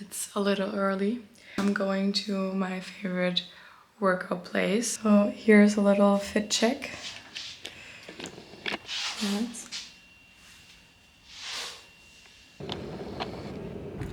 It's a little early. I'm going to my favorite workout place. So here's a little fit check.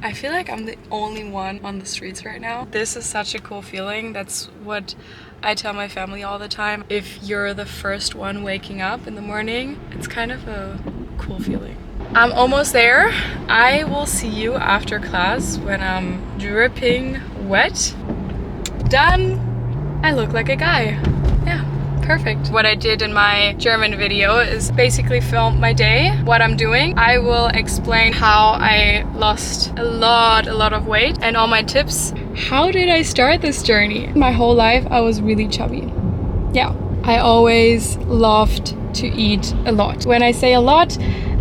I feel like I'm the only one on the streets right now. This is such a cool feeling. That's what I tell my family all the time. If you're the first one waking up in the morning, it's kind of a cool feeling. I'm almost there. I will see you after class when I'm dripping wet. Done. I look like a guy. Yeah. Perfect. What I did in my German video is basically film my day, what I'm doing. I will explain how I lost a lot of weight and all my tips. How did I start this journey? My whole life I was really chubby. Yeah, I always loved to eat a lot. When I say a lot,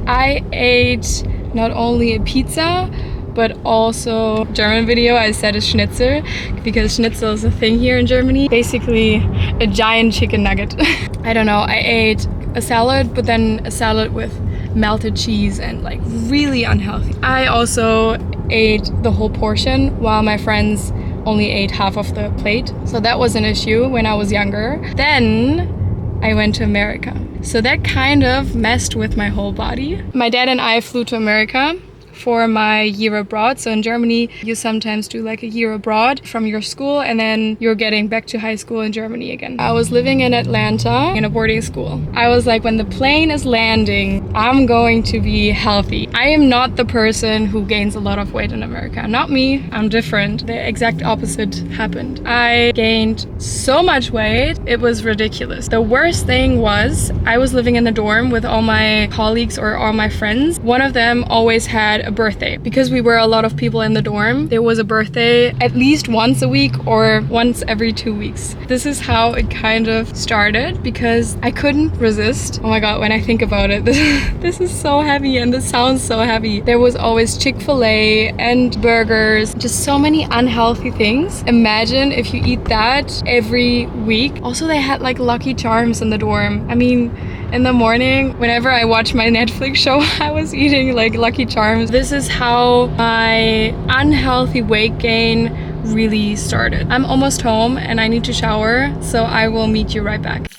I ate not only a pizza, but also German video I said is Schnitzel, because Schnitzel is a thing here in Germany. Basically a giant chicken nugget. I don't know, I ate a salad, but then a salad with melted cheese and like really unhealthy. I also ate the whole portion while my friends only ate half of the plate. So that was an issue when I was younger. Then I went to America. So that kind of messed with my whole body. My dad and I flew to America for my year abroad. So in Germany, you sometimes do like a year abroad from your school and then you're getting back to high school in Germany again. I was living in Atlanta in a boarding school. I was like, when the plane is landing, I'm going to be healthy. I am not the person who gains a lot of weight in America. Not me, I'm different. The exact opposite happened. I gained so much weight, it was ridiculous. The worst thing was I was living in the dorm with all my colleagues or all my friends. One of them always had a birthday. Because we were a lot of people in the dorm, there was a birthday at least once a week or once every 2 weeks. This is how it kind of started because I couldn't resist. Oh my god, when I think about it, this is so heavy and this sounds so heavy. There was always Chick-fil-A and burgers, just so many unhealthy things. Imagine if you eat that every week. Also, they had like Lucky Charms in the dorm. I mean, in the morning, whenever I watch my Netflix show, I was eating like Lucky Charms. This is how my unhealthy weight gain really started. I'm almost home and I need to shower, so I will meet you right back.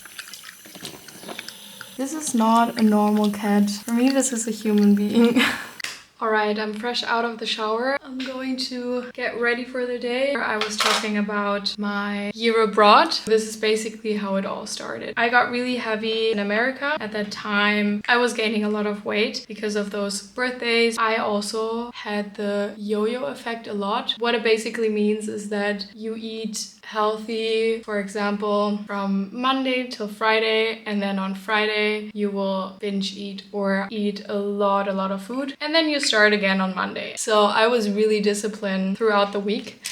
This is not a normal cat. For me, this is a human being. Alright, I'm fresh out of the shower. I'm going to get ready for the day. I was talking about my year abroad. This is basically how it all started. I got really heavy in America. At that time, I was gaining a lot of weight because of those birthdays. I also had the yo-yo effect a lot. What it basically means is that you eat healthy, for example, from Monday till Friday, and then on Friday you will binge eat or eat a lot of food, and then you start again on Monday. So I was really disciplined throughout the week.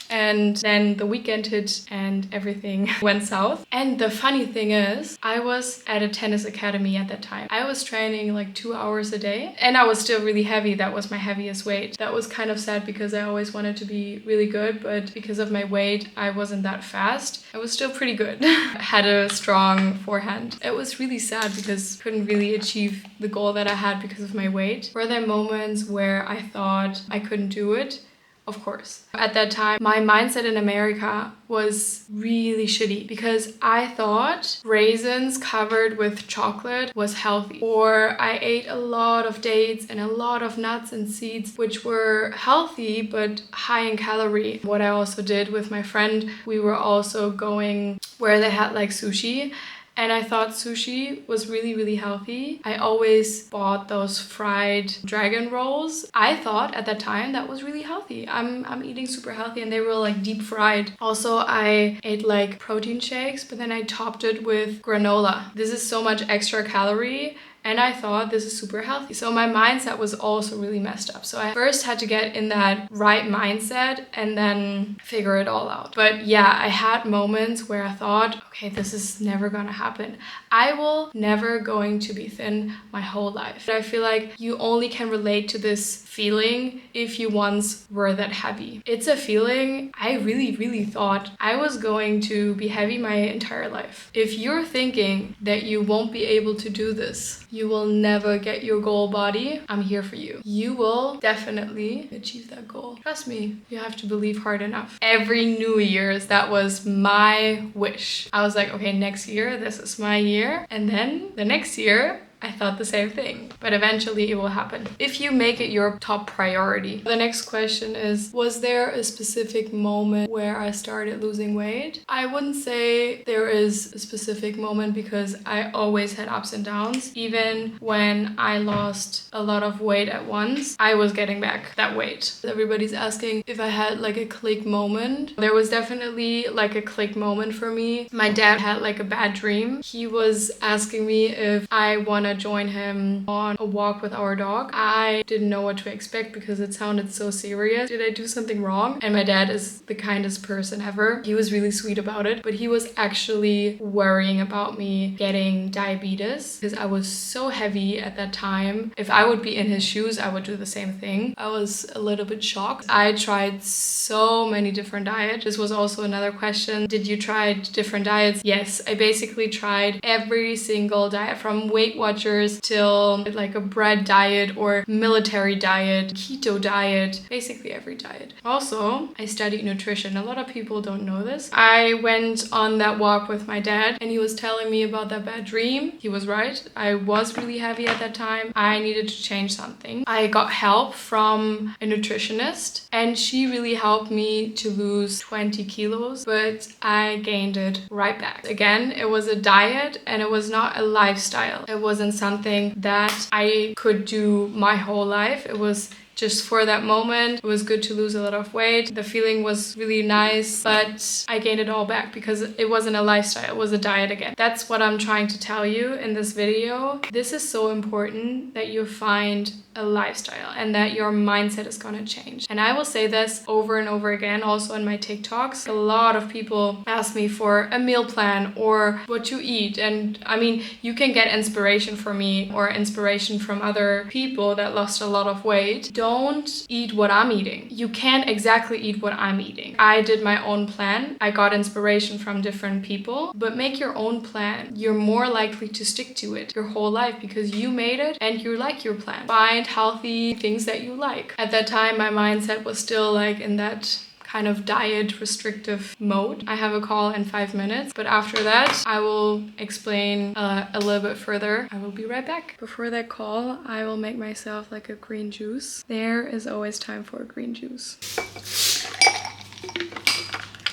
And then the weekend hit and everything went south. And the funny thing is, I was at a tennis academy at that time. I was training like 2 hours a day and I was still really heavy. That was my heaviest weight. That was kind of sad because I always wanted to be really good, but because of my weight, I wasn't that fast. I was still pretty good. I had a strong forehand. It was really sad because I couldn't really achieve the goal that I had because of my weight. Were there moments where I thought I couldn't do it? Of course. At that time, my mindset in America was really shitty because I thought raisins covered with chocolate was healthy. Or I ate a lot of dates and a lot of nuts and seeds, which were healthy but high in calorie. What I also did with my friend, we were also going where they had like sushi. And I thought sushi was really healthy. I always bought those fried dragon rolls. I thought at that time that was really healthy. I'm eating super healthy and they were like deep fried. Also, I ate like protein shakes, but then I topped it with granola. This is so much extra calorie. And I thought this is super healthy. So my mindset was also really messed up. So I first had to get in that right mindset and then figure it all out. But yeah, I had moments where I thought, okay, this is never gonna happen. I will never going to be thin my whole life. I feel like you only can relate to this feeling if you once were that heavy. It's a feeling I really thought I was going to be heavy my entire life. If you're thinking that you won't be able to do this, You will never get your goal body. I'm here for you. You will definitely achieve that goal. Trust me, you have to believe hard enough. Every New Year's, that was my wish. I was like, okay, next year, this is my year. And then the next year, I thought the same thing, but eventually it will happen if you make it your top priority. The next question is, was there a specific moment where I started losing weight? I wouldn't say there is a specific moment because I always had ups and downs. Even when I lost a lot of weight at once, I was getting back that weight. Everybody's asking if I had like a click moment. There was definitely like a click moment for me. My dad had like a bad dream. He was asking me if I want to join him on a walk with our dog. I didn't know what to expect because it sounded so serious. Did I do something wrong? And my dad is the kindest person ever. He was really sweet about it, but he was actually worrying about me getting diabetes because I was so heavy at that time. If I would be in his shoes, I would do the same thing. I was a little bit shocked. I tried so many different diets. This was also another question. Did you try different diets? Yes, I basically tried every single diet from Weight Watchers till like a bread diet or military diet, keto diet, basically every diet. Also, I studied nutrition. A lot of people don't know this. I went on that walk with my dad and he was telling me about that bad dream. He was right. I was really heavy at that time. I needed to change something. I got help from a nutritionist and she really helped me to lose 20 kilos, but I gained it right back. Again, it was a diet and it was not a lifestyle. It wasn't something that I could do my whole life. It was just for that moment. It was good to lose a lot of weight. The feeling was really nice, but I gained it all back because it wasn't a lifestyle, it was a diet again. That's what I'm trying to tell you in this video. This is so important that you find a lifestyle and that your mindset is gonna change. And I will say this over and over again, also in my TikToks. A lot of people ask me for a meal plan or what to eat. And I mean, you can get inspiration from me or inspiration from other people that lost a lot of weight. Don't eat what I'm eating. You can't exactly eat what I'm eating. I did my own plan. I got inspiration from different people, but make your own plan. You're more likely to stick to it your whole life because you made it and you like your plan. Find healthy things that you like. At that time, my mindset was still like in that kind of diet restrictive mode. I have a call in 5 minutes, but after that, I will explain a little bit further. I will be right back. Before that call, I will make myself like a green juice. There is always time for a green juice.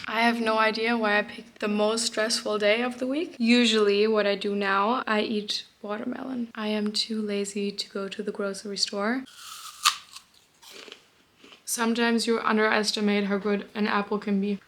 I have no idea why I picked the most stressful day of the week. Usually what I do now, I eat watermelon. I am too lazy to go to the grocery store. Sometimes you underestimate how good an apple can be.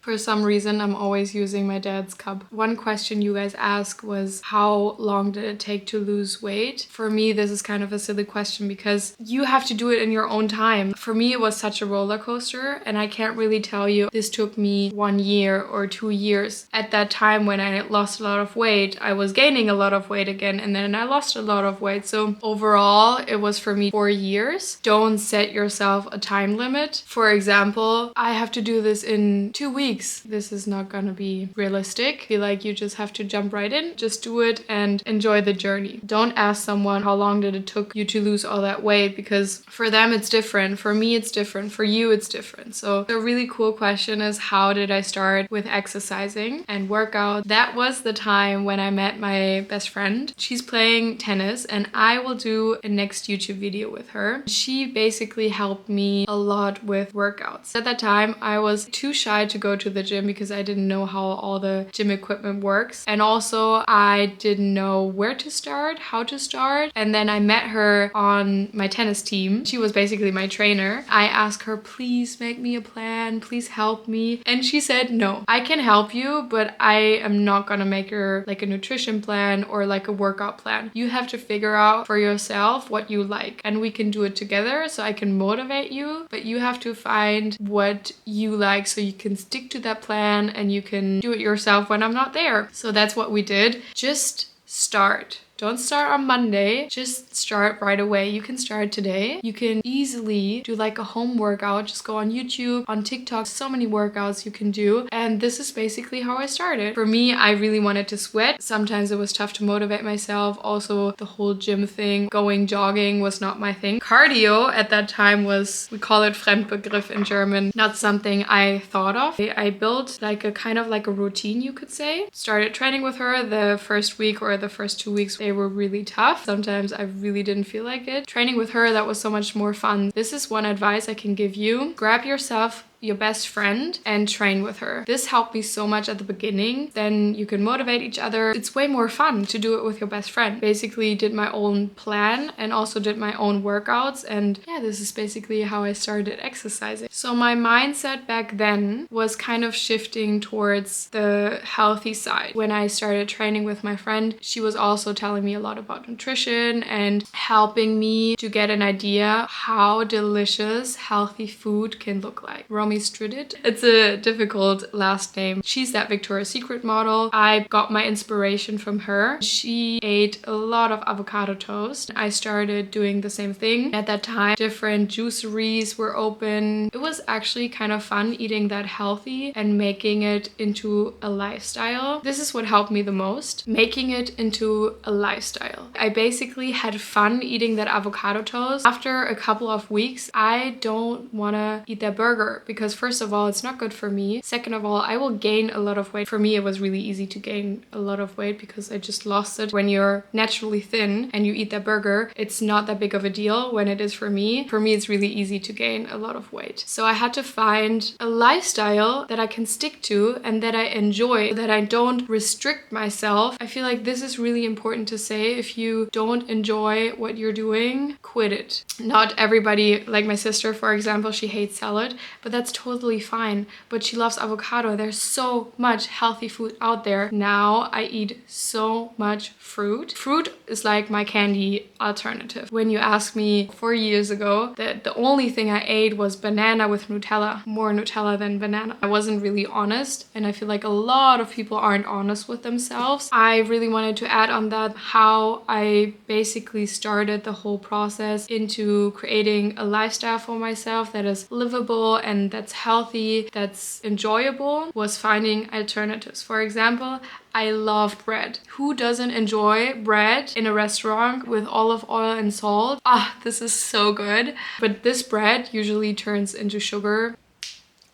For some reason, I'm always using my dad's cup. One question you guys asked was, how long did it take to lose weight? For me, this is kind of a silly question because you have to do it in your own time. For me, it was such a roller coaster and I can't really tell you this took me 1 year or 2 years. At that time when I lost a lot of weight, I was gaining a lot of weight again and then I lost a lot of weight. So overall, it was for me 4 years. Don't set yourself a time limit. For example, I have to do this in 2 weeks. This is not gonna be realistic. I feel like you just have to jump right in, just do it and enjoy the journey. Don't ask someone how long did it took you to lose all that weight because for them it's different, for me it's different, for you it's different. So the really cool question is, how did I start with exercising and workout? That was the time when I met my best friend. She's playing tennis and I will do a next YouTube video with her. She basically helped me a lot with workouts. At that time I was too shy to go to the gym because I didn't know how all the gym equipment works. And also I didn't know where to start, how to start. And then I met her on my tennis team. She was basically my trainer. I asked her, please make me a plan, please help me. And she said, no, I can help you, but I am not gonna make her like a nutrition plan or like a workout plan. You have to figure out for yourself what you like and we can do it together so I can motivate you, but you have to find what you like so you can stick to that plan and you can do it yourself when I'm not there. So that's what we did. Just start. Don't start on Monday, just start right away. You can start today. You can easily do like a home workout. Just go on YouTube, on TikTok, so many workouts you can do. And this is basically how I started. For me, I really wanted to sweat. Sometimes it was tough to motivate myself. Also, the whole gym thing, going jogging was not my thing. Cardio at that time was, we call it Fremdbegriff in German, not something I thought of. I built like a kind of like a routine, you could say. Started training with her. The first week or the first 2 weeks, they were really tough. Sometimes I really didn't feel like it. Training with her, that was so much more fun. This is one advice I can give you. Grab yourself your best friend and train with her. This helped me so much at the beginning. Then you can motivate each other. It's way more fun to do it with your best friend. Basically did my own plan and also did my own workouts, and yeah, this is basically how I started exercising. So my mindset back then was kind of shifting towards the healthy side. When I started training with my friend, she was also telling me a lot about nutrition and helping me to get an idea how delicious healthy food can look like. Romy Stridit. It's a difficult last name. She's that Victoria's Secret model. I got my inspiration from her. She ate a lot of avocado toast. I started doing the same thing. At that time, different juiceries were open. It was actually kind of fun eating that healthy and making it into a lifestyle. This is what helped me the most, making it into a lifestyle. I basically had fun eating that avocado toast. After a couple of weeks, I don't want to eat that burger because first of all, it's not good for me. Second of all, I will gain a lot of weight. For me, it was really easy to gain a lot of weight because I just lost it. When you're naturally thin and you eat that burger, it's not that big of a deal when it is for me. For me, it's really easy to gain a lot of weight. So I had to find a lifestyle that I can stick to and that I enjoy, that I don't restrict myself. I feel like this is really important to say. If you don't enjoy what you're doing, quit it. Not everybody, like my sister, for example, she hates salad, but that's totally fine. But she loves avocado. There's so much healthy food out there. Now I eat so much fruit. Fruit is like my candy alternative. When you ask me 4 years ago, the only thing I ate was banana with Nutella. More Nutella than banana. I wasn't really honest, and I feel like a lot of people aren't honest with themselves. I really wanted to add on that how I basically started the whole process into creating a lifestyle for myself that is livable and that's healthy, that's enjoyable, was finding alternatives. For example, I love bread. Who doesn't enjoy bread in a restaurant with olive oil and salt? This is so good. But this bread usually turns into sugar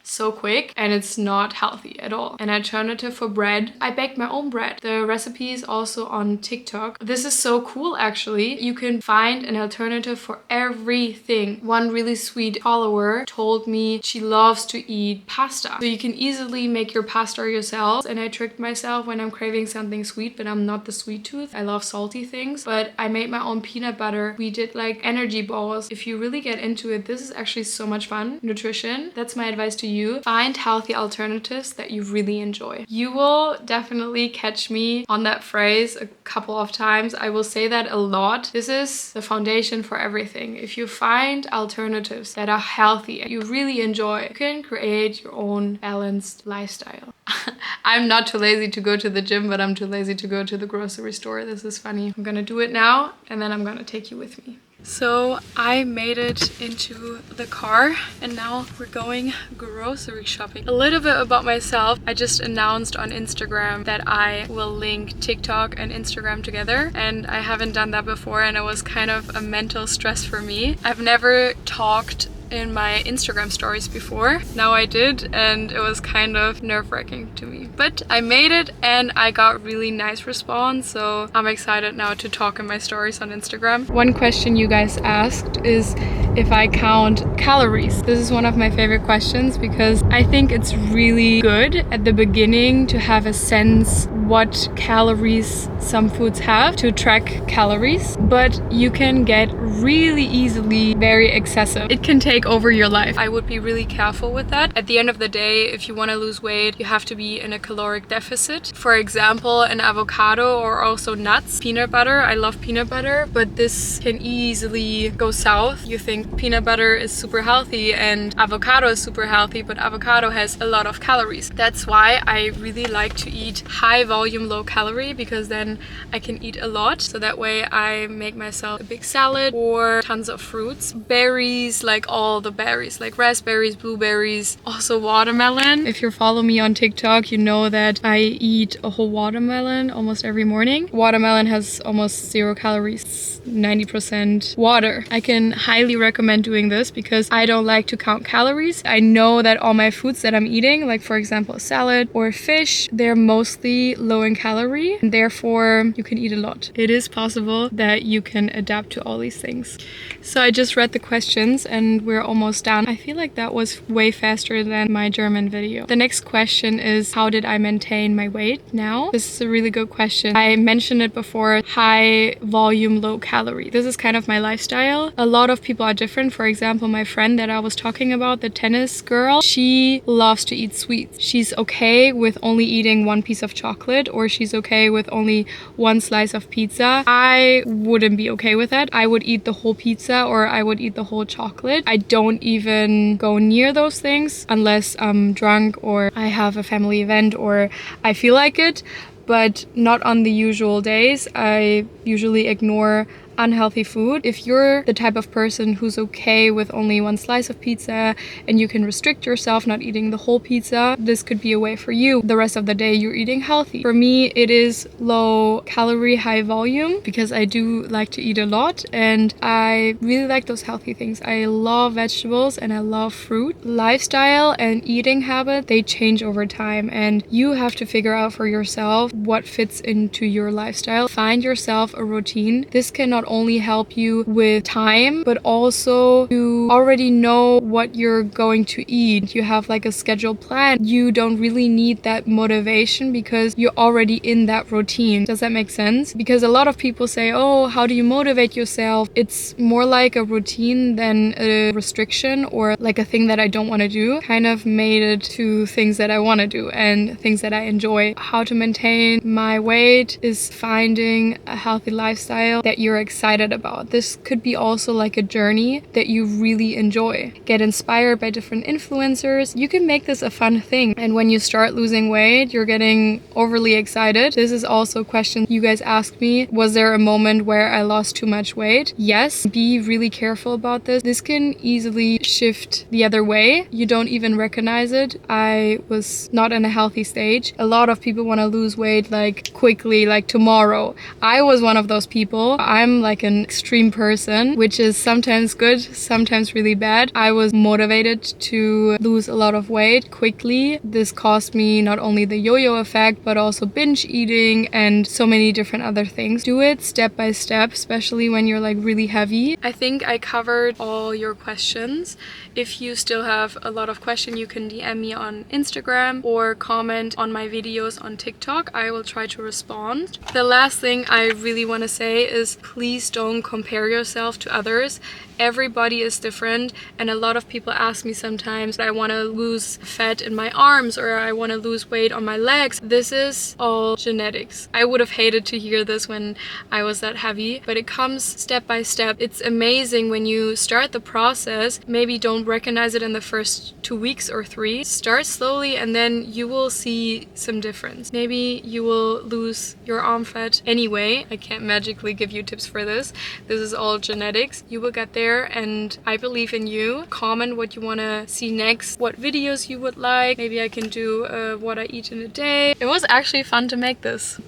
so quick and it's not healthy at all. An alternative for bread, I baked my own bread. The recipe is also on TikTok. This is so cool actually. You can find an alternative for everything. One really sweet follower told me she loves to eat pasta. So you can easily make your pasta yourself, and I tricked myself when I'm craving something sweet, but I'm not the sweet tooth. I love salty things, but I made my own peanut butter. We did like energy balls. If you really get into it, this is actually so much fun. Nutrition, that's my advice to you. Find healthy alternatives that you really enjoy. You will definitely catch me on that phrase a couple of times. I will say that a lot. This is the foundation for everything. If you find alternatives that are healthy and you really enjoy, you can create your own balanced lifestyle. I'm not too lazy to go to the gym, but I'm too lazy to go to the grocery store. This is funny. I'm gonna do it now and then I'm gonna take you with me. So I made it into the car and now we're going grocery shopping. A little bit about myself. I just announced on Instagram that I will link TikTok and Instagram together, and I haven't done that before and it was kind of a mental stress for me. I've never talked in my Instagram stories before. Now I did, and it was kind of nerve-wracking to me. But I made it and I got really nice response, so I'm excited now to talk in my stories on Instagram. One question you guys asked is if I count calories. This is one of my favorite questions because I think it's really good at the beginning to have a sense what calories some foods have, to track calories, but you can get really easily very excessive. It can take over your life. I would be really careful with that. At the end of the day, if you want to lose weight, you have to be in a caloric deficit. For example, an avocado or also nuts, peanut butter. I love peanut butter, but this can easily go south. You think peanut butter is super healthy and avocado is super healthy, but avocado has a lot of calories. That's why I really like to eat high volume, low calorie, because then I can eat a lot. So that way I make myself a big salad or tons of fruits. Berries, like all the berries, like raspberries, blueberries, also watermelon. If you follow me on TikTok, you know that I eat a whole watermelon almost every morning. Watermelon has almost 0 calories, 90% water. I can highly recommend doing this because I don't like to count calories. I know that all my foods that I'm eating, like for example a salad or fish, they're mostly low in calorie, and therefore you can eat a lot. It is possible that you can adapt to all these things. So I just read the questions and we're almost done. I feel like that was way faster than my German video. The next question is, how did I maintain my weight now? This is a really good question. I mentioned it before, high volume, low calorie. This is kind of my lifestyle. A lot of people are different. For example, my friend that I was talking about, the tennis girl, she loves to eat sweets. She's okay with only eating 1 piece of chocolate, or she's okay with only 1 slice of pizza. I wouldn't be okay with that. I would eat the whole pizza or I would eat the whole chocolate. I don't even go near those things unless I'm drunk or I have a family event or I feel like it, but not on the usual days. I usually ignore unhealthy food. If you're the type of person who's okay with only 1 slice of pizza and you can restrict yourself not eating the whole pizza, this could be a way for you. The rest of the day you're eating healthy. For me, it is low calorie, high volume, because I do like to eat a lot and I really like those healthy things. I love vegetables and I love fruit. Lifestyle and eating habit, they change over time, and you have to figure out for yourself what fits into your lifestyle. Find yourself a routine. This can not only help you with time, but also you already know what you're going to eat. You have like a scheduled plan. You don't really need that motivation because you're already in that routine. Does that make sense? Because a lot of people say, oh, how do you motivate yourself? It's more like a routine than a restriction or like a thing that I don't want to do. Kind of made it to things that I want to do and things that I enjoy. How to maintain my weight is finding a healthy lifestyle that you're excited about. This could be also like a journey that you really enjoy. Get inspired by different influencers. You can make this a fun thing. And when you start losing weight, you're getting overly excited. This is also a question you guys asked me. Was there a moment where I lost too much weight? Yes. Be really careful about this. This can easily shift the other way. You don't even recognize it. I was not in a healthy stage. A lot of people want to lose weight like quickly, like tomorrow. I was one of those people. I'm like an extreme person, which is sometimes good, sometimes really bad. I was motivated to lose a lot of weight quickly. This caused me not only the yo-yo effect, but also binge eating and so many different other things. Do it step by step, especially when you're like really heavy. I think I covered all your questions. If you still have a lot of questions, you can DM me on Instagram or comment on my videos on TikTok. I will try to respond. The last thing I really want to say is please don't compare yourself to others. Everybody is different, and a lot of people ask me sometimes, I want to lose fat in my arms or I want to lose weight on my legs. This is all genetics. I would have hated to hear this when I was that heavy, but it comes step by step. It's amazing when you start the process. Maybe don't recognize it in the first 2 weeks or 3. Start slowly and then you will see some difference. Maybe you will lose your arm fat anyway. I can't magically give you tips for this. This is all genetics. You will get there, and I believe in you. Comment what you want to see next, what videos you would like. Maybe I can do what I eat in a day. It was actually fun to make this.